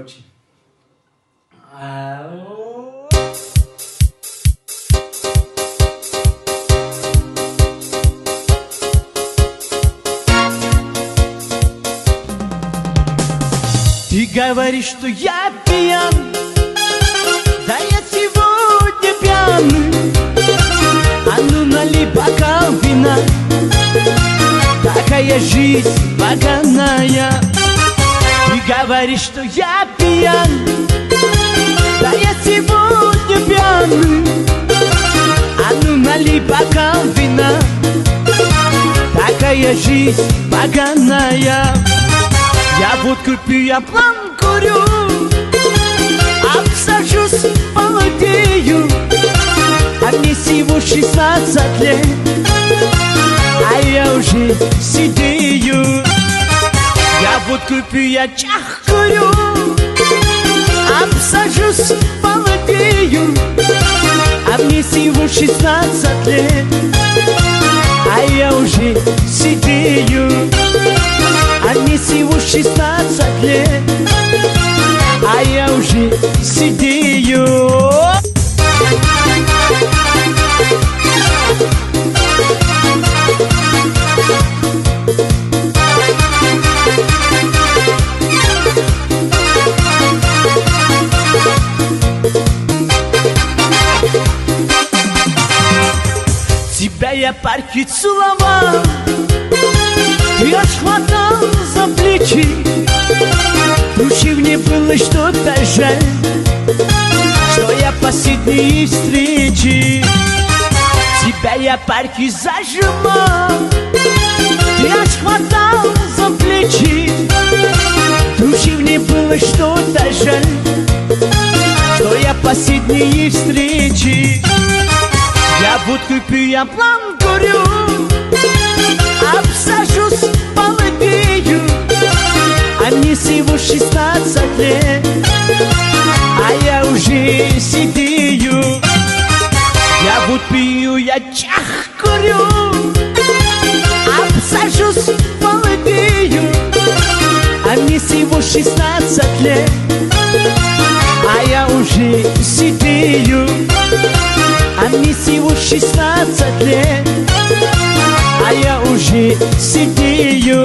короче. Ты говоришь, что я пьян, да я сегодня пьяный. А ну налей бокал вина, такая жизнь поганая. Ты говоришь, что я пьян, да я сегодня пьяный. А ну налей бокал вина, такая жизнь поганая. Я водку пью, я план курю, обсажусь, молодею. А мне всего 16 лет, а я уже сидею. Я водку пью, я чахкаю, обсажусь, молодею. А мне всего 16 лет, а я уже сидею. А мне всего 16 лет, а я уже сидею. Тебя я парки целовал, ты аж хватал за плечи. Души мне было что-то жаль, что я последние встречи. Тебя я парки зажимал, ты аж хватал за плечи. Души мне было что-то жаль, что я последние встречи. Я водку пью, я план курю, обсажусь, молодею. А мне всего 16 лет, а я уже сидею. Я водку пью, я чах курю, обсажусь, молодею. А мне всего 16 лет, а я уже сидею. А мне всего 16 лет, а я уже сидею.